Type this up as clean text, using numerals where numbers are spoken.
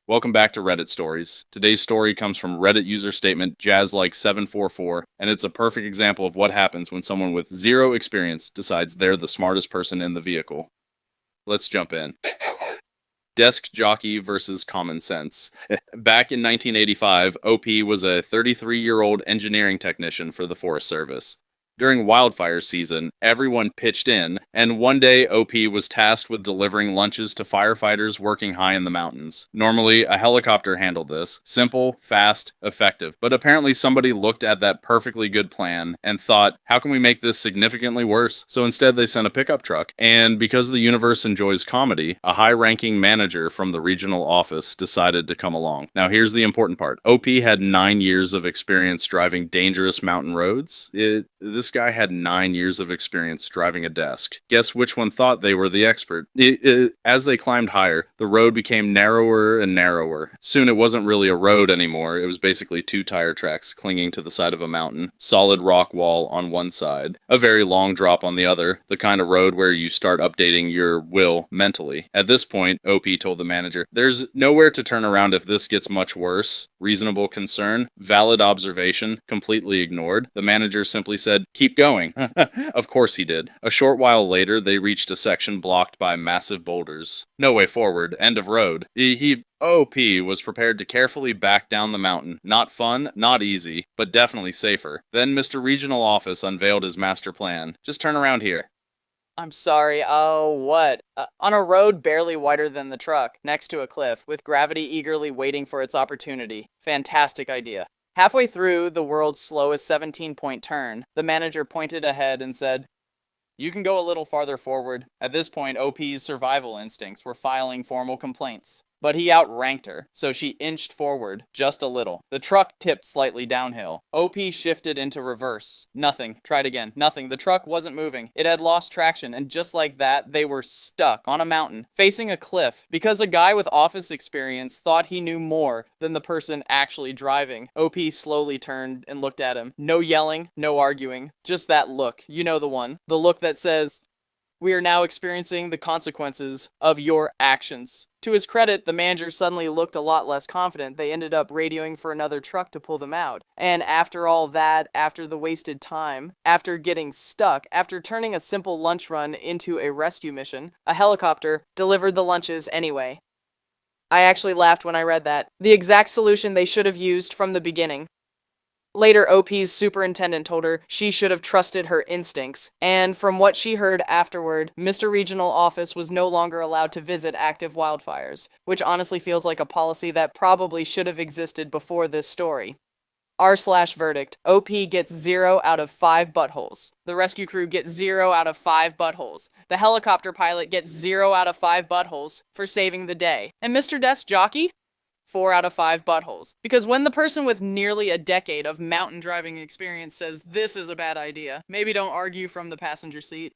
Welcome back to Reddit Stories. Today's story comes from Reddit user statement jazzlike744, and it's a perfect example of what happens when someone with zero experience decides they're the smartest person in the vehicle. Let's jump in. Desk jockey versus common sense. Back in 1985, OP was a 33-year-old engineering technician for the Forest Service. During wildfire season, everyone pitched in, and one day OP was tasked with delivering lunches to firefighters working high in the mountains. Normally, a helicopter handled this. Simple, fast, effective. But apparently somebody looked at that perfectly good plan and thought, how can we make this significantly worse? So instead they sent a pickup truck. And because the universe enjoys comedy, a high-ranking manager from the regional office decided to come along. Now here's the important part. OP had 9 years of experience driving dangerous mountain roads. This guy had 9 years of experience driving a desk. Guess which one thought they were the expert? As they climbed higher, the road became narrower and narrower. Soon it wasn't really a road anymore. It was basically 2 tire tracks clinging to the side of a mountain, solid rock wall on one side, a very long drop on the other, the kind of road where you start updating your will mentally. At this point, OP told the manager, "There's nowhere to turn around if this gets much worse." Reasonable concern, valid observation, completely ignored. The manager simply said, "Keep going." Of course he did. A short while later, they reached a section blocked by massive boulders. No way forward. End of road. OP was prepared to carefully back down the mountain. Not fun, not easy, but definitely safer. Then Mr. Regional Office unveiled his master plan. Just turn around here. I'm sorry, oh, what? On a road barely wider than the truck, next to a cliff, with gravity eagerly waiting for its opportunity. Fantastic idea. Halfway through the world's slowest 17-point turn, the manager pointed ahead and said, "You can go a little farther forward." At this point, OP's survival instincts were filing formal complaints. But he outranked her, so she inched forward just a little. The truck tipped slightly downhill. OP shifted into reverse. Nothing. Tried again. Nothing. The truck wasn't moving. It had lost traction, and just like that, they were stuck on a mountain, facing a cliff, because a guy with office experience thought he knew more than the person actually driving. OP slowly turned and looked at him. No yelling, no arguing, just that look. You know the one. The look that says, "We are now experiencing the consequences of your actions." To his credit, the manager suddenly looked a lot less confident. They ended up radioing for another truck to pull them out. And after all that, after the wasted time, after getting stuck, after turning a simple lunch run into a rescue mission, a helicopter delivered the lunches anyway. I actually laughed when I read that. The exact solution they should have used from the beginning. Later, OP's superintendent told her she should have trusted her instincts, and from what she heard afterward, Mr. Regional Office was no longer allowed to visit active wildfires, which honestly feels like a policy that probably should have existed before this story. R/verdict. OP gets 0 out of 5 buttholes. The rescue crew gets 0 out of 5 buttholes. The helicopter pilot gets 0 out of 5 buttholes for saving the day. And Mr. Desk Jockey? 4 out of 5 buttholes. Because when the person with nearly a decade of mountain driving experience says this is a bad idea, maybe don't argue from the passenger seat.